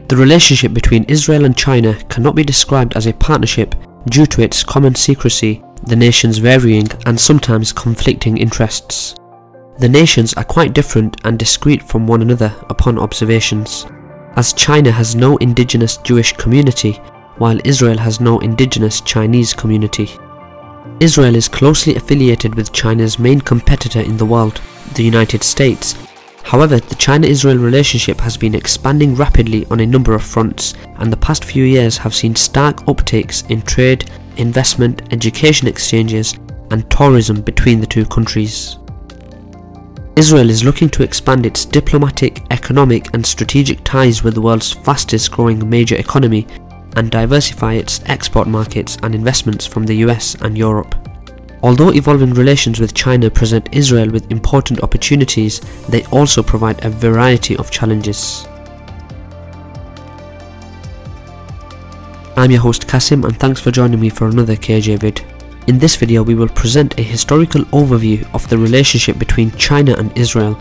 The relationship between Israel and China cannot be described as a partnership due to its common secrecy, the nations' varying and sometimes conflicting interests. The nations are quite different and discrete from one another upon observations, as China has no indigenous Jewish community, while Israel has no indigenous Chinese community. Israel is closely affiliated with China's main competitor in the world, the United States. However, the China-Israel relationship has been expanding rapidly on a number of fronts, and the past few years have seen stark uptakes in trade, investment, education exchanges, and tourism between the two countries. Israel is looking to expand its diplomatic, economic, and strategic ties with the world's fastest growing major economy and diversify its export markets and investments from the US and Europe. Although evolving relations with China present Israel with important opportunities, they also provide a variety of challenges. I'm your host Kasim, and thanks for joining me for another KJ vid. In this video we will present a historical overview of the relationship between China and Israel.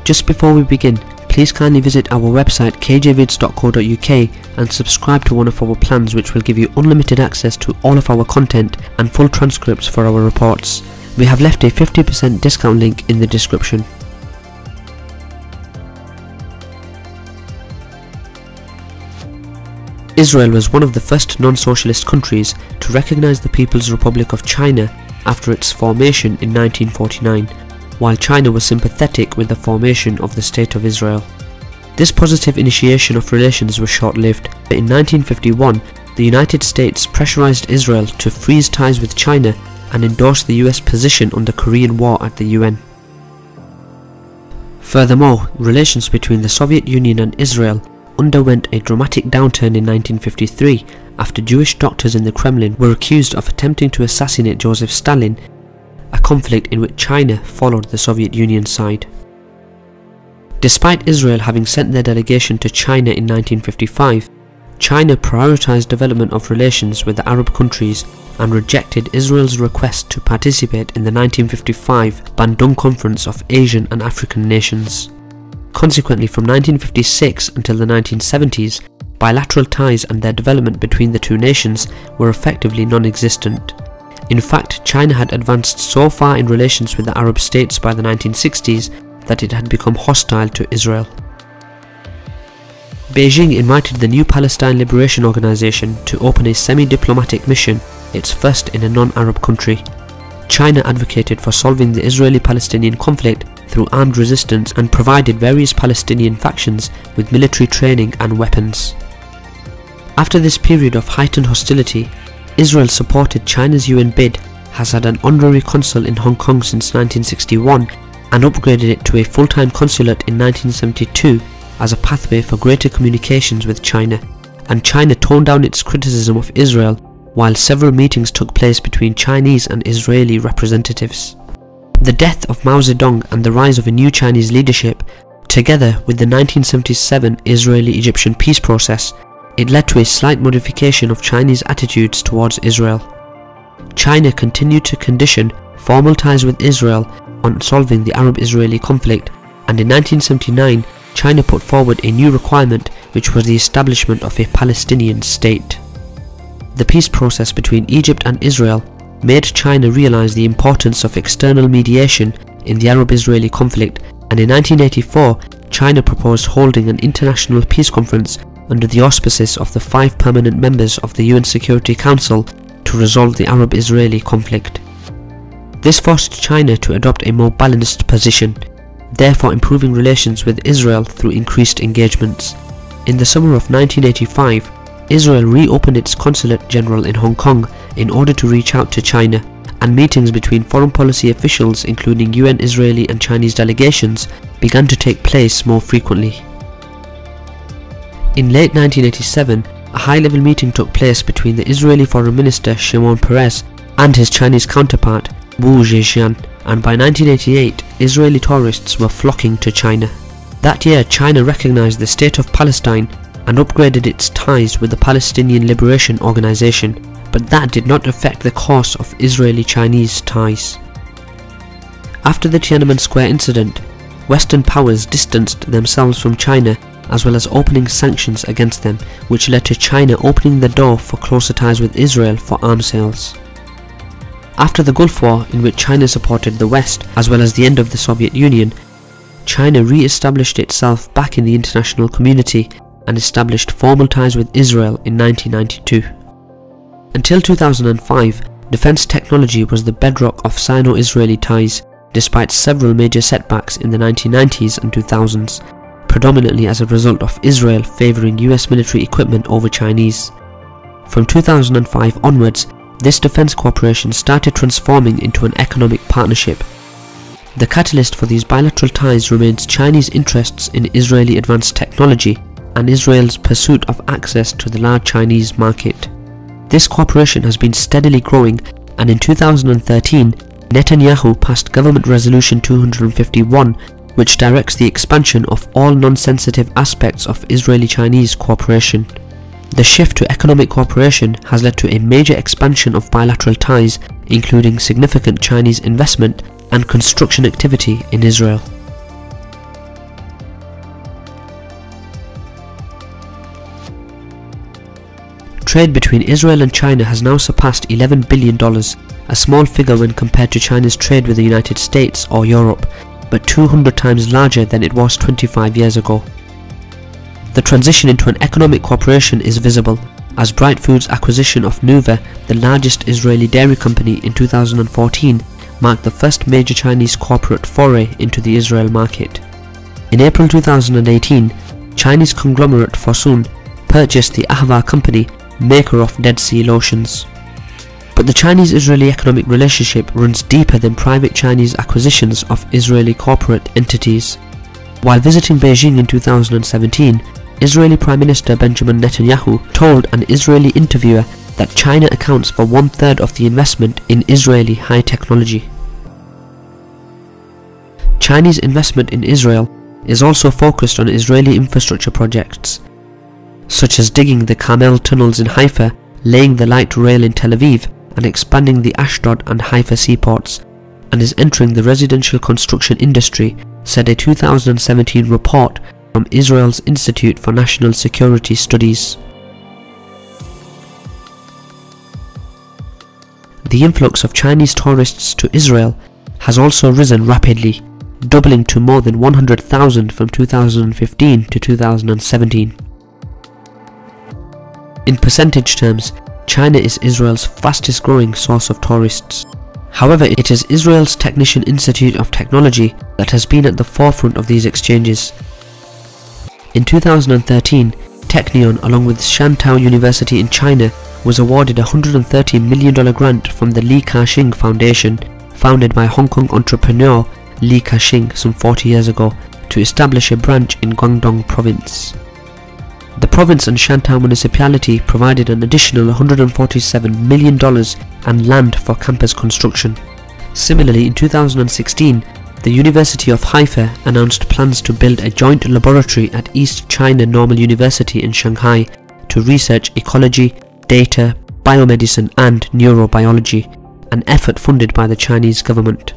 Just before we begin, please kindly visit our website kjvids.co.uk and subscribe to one of our plans, which will give you unlimited access to all of our content and full transcripts for our reports. We have left a 50% discount link in the description. Israel was one of the first non-socialist countries to recognize the People's Republic of China after its formation in 1949, while China was sympathetic with the formation of the State of Israel. This positive initiation of relations was short-lived. In 1951, the United States pressurized Israel to freeze ties with China and endorse the US position on the Korean War at the UN. Furthermore, relations between the Soviet Union and Israel underwent a dramatic downturn in 1953 after Jewish doctors in the Kremlin were accused of attempting to assassinate Joseph Stalin, a conflict in which China followed the Soviet Union's side. Despite Israel having sent their delegation to China in 1955, China prioritized development of relations with the Arab countries and rejected Israel's request to participate in the 1955 Bandung Conference of Asian and African Nations. Consequently, from 1956 until the 1970s, bilateral ties and their development between the two nations were effectively non-existent. In fact, China had advanced so far in relations with the Arab states by the 1960s that it had become hostile to Israel. Beijing invited the new Palestine Liberation Organization to open a semi-diplomatic mission, its first in a non-Arab country. China advocated for solving the Israeli-Palestinian conflict through armed resistance and provided various Palestinian factions with military training and weapons. After this period of heightened hostility, Israel supported China's UN bid, has had an honorary consul in Hong Kong since 1961 and upgraded it to a full-time consulate in 1972 as a pathway for greater communications with China, and China toned down its criticism of Israel while several meetings took place between Chinese and Israeli representatives. The death of Mao Zedong and the rise of a new Chinese leadership, together with the 1977 Israeli-Egyptian peace process, it led to a slight modification of Chinese attitudes towards Israel. China continued to condition formal ties with Israel on solving the Arab-Israeli conflict, and in 1979 China put forward a new requirement, which was the establishment of a Palestinian state. The peace process between Egypt and Israel made China realize the importance of external mediation in the Arab-Israeli conflict, and in 1984 China proposed holding an international peace conference under the auspices of the 5 permanent members of the UN Security Council to resolve the Arab-Israeli conflict. This forced China to adopt a more balanced position, therefore improving relations with Israel through increased engagements. In the summer of 1985, Israel reopened its Consulate General in Hong Kong in order to reach out to China, and meetings between foreign policy officials, including UN, Israeli and Chinese delegations, began to take place more frequently. In late 1987, a high-level meeting took place between the Israeli Foreign Minister Shimon Peres and his Chinese counterpart Wu Zhejian, and by 1988 Israeli tourists were flocking to China. That year China recognized the State of Palestine and upgraded its ties with the Palestinian Liberation Organization, but that did not affect the course of Israeli-Chinese ties. After the Tiananmen Square incident, Western powers distanced themselves from China as well as opening sanctions against them, which led to China opening the door for closer ties with Israel for arms sales. After the Gulf War, in which China supported the West, as well as the end of the Soviet Union, China re-established itself back in the international community and established formal ties with Israel in 1992. Until 2005, defense technology was the bedrock of Sino-Israeli ties, despite several major setbacks in the 1990s and 2000s, predominantly as a result of Israel favoring US military equipment over Chinese. From 2005 onwards, this defense cooperation started transforming into an economic partnership. The catalyst for these bilateral ties remains Chinese interests in Israeli advanced technology and Israel's pursuit of access to the large Chinese market. This cooperation has been steadily growing, and in 2013, Netanyahu passed Government Resolution 251, which directs the expansion of all non-sensitive aspects of Israeli-Chinese cooperation. The shift to economic cooperation has led to a major expansion of bilateral ties, including significant Chinese investment and construction activity in Israel. Trade between Israel and China has now surpassed $11 billion, a small figure when compared to China's trade with the United States or Europe, but 200 times larger than it was 25 years ago. The transition into an economic cooperation is visible, as Bright Foods' acquisition of Nuva, the largest Israeli dairy company, in 2014 marked the first major Chinese corporate foray into the Israel market. In April 2018, Chinese conglomerate Fosun purchased the Ahva company, maker of Dead Sea lotions. But the Chinese-Israeli economic relationship runs deeper than private Chinese acquisitions of Israeli corporate entities. While visiting Beijing in 2017, Israeli Prime Minister Benjamin Netanyahu told an Israeli interviewer that China accounts for 1/3 of the investment in Israeli high technology. Chinese investment in Israel is also focused on Israeli infrastructure projects, such as digging the Carmel tunnels in Haifa, laying the light rail in Tel Aviv, and expanding the Ashdod and Haifa seaports, and is entering the residential construction industry, said a 2017 report from Israel's Institute for National Security Studies. The influx of Chinese tourists to Israel has also risen rapidly, doubling to more than 100,000 from 2015 to 2017. In percentage terms, China is Israel's fastest growing source of tourists. However, it is Israel's Technician Institute of Technology that has been at the forefront of these exchanges. In 2013, Technion, along with Shantou University in China, was awarded a $130 million grant from the Li Ka-shing Foundation, founded by Hong Kong entrepreneur Li Ka-shing some 40 years ago, to establish a branch in Guangdong province. The province and Shantou municipality provided an additional $147 million and land for campus construction. Similarly, in 2016, the University of Haifa announced plans to build a joint laboratory at East China Normal University in Shanghai to research ecology, data, biomedicine and neurobiology, an effort funded by the Chinese government.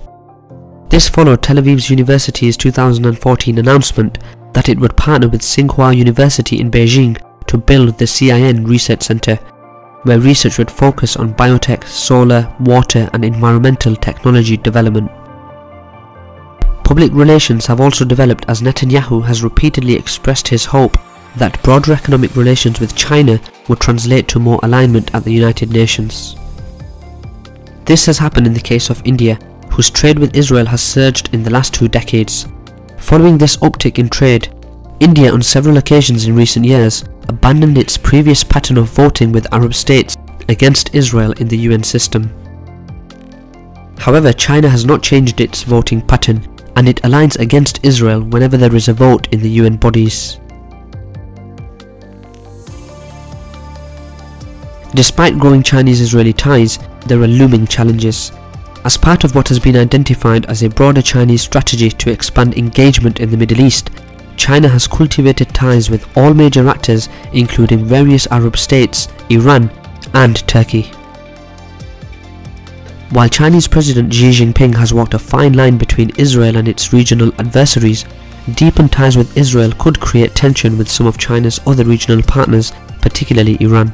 This followed Tel Aviv's University's 2014 announcement that it would partner with Tsinghua University in Beijing to build the CIN Research Center, where research would focus on biotech, solar, water and environmental technology development. Public relations have also developed, as Netanyahu has repeatedly expressed his hope that broader economic relations with China would translate to more alignment at the United Nations. This has happened in the case of India, whose trade with Israel has surged in the last 2 decades. Following this uptick in trade, India on several occasions in recent years abandoned its previous pattern of voting with Arab states against Israel in the UN system. However, China has not changed its voting pattern, and it aligns against Israel whenever there is a vote in the UN bodies. Despite growing Chinese-Israeli ties, there are looming challenges. As part of what has been identified as a broader Chinese strategy to expand engagement in the Middle East, China has cultivated ties with all major actors, including various Arab states, Iran and Turkey. While Chinese President Xi Jinping has walked a fine line between Israel and its regional adversaries, deepened ties with Israel could create tension with some of China's other regional partners, particularly Iran.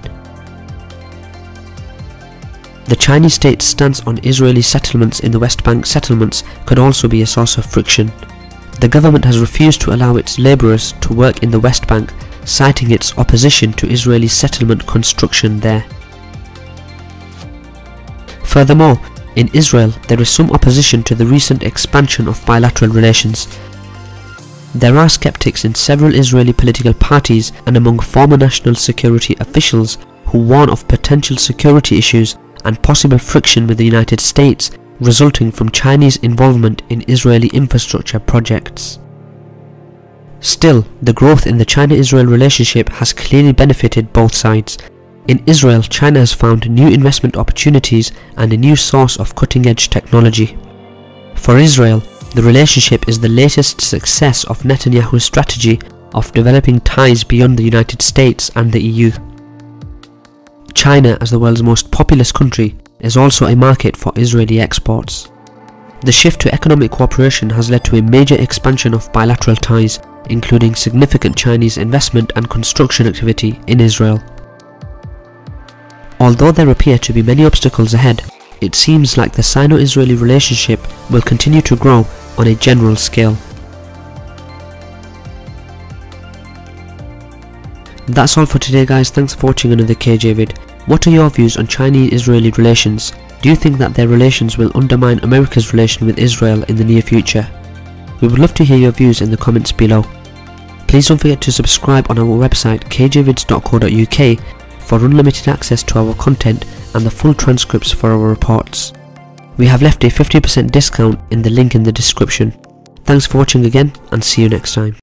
The Chinese state's stance on Israeli settlements in the West Bank settlements could also be a source of friction. The government has refused to allow its labourers to work in the West Bank, citing its opposition to Israeli settlement construction there. Furthermore, in Israel there is some opposition to the recent expansion of bilateral relations. There are skeptics in several Israeli political parties and among former national security officials who warn of potential security issues and possible friction with the United States resulting from Chinese involvement in Israeli infrastructure projects. Still, the growth in the China-Israel relationship has clearly benefited both sides. In Israel, China has found new investment opportunities and a new source of cutting-edge technology. For Israel, the relationship is the latest success of Netanyahu's strategy of developing ties beyond the United States and the EU. China, as the world's most populous country, is also a market for Israeli exports. The shift to economic cooperation has led to a major expansion of bilateral ties, including significant Chinese investment and construction activity in Israel. Although there appear to be many obstacles ahead, it seems like the Sino-Israeli relationship will continue to grow on a general scale. That's all for today guys, thanks for watching another KJ vid. What are your views on Chinese-Israeli relations? Do you think that their relations will undermine America's relation with Israel in the near future? We would love to hear your views in the comments below. Please don't forget to subscribe on our website kjvids.co.uk for unlimited access to our content and the full transcripts for our reports. We have left a 50% discount in the link in the description. Thanks for watching again and see you next time.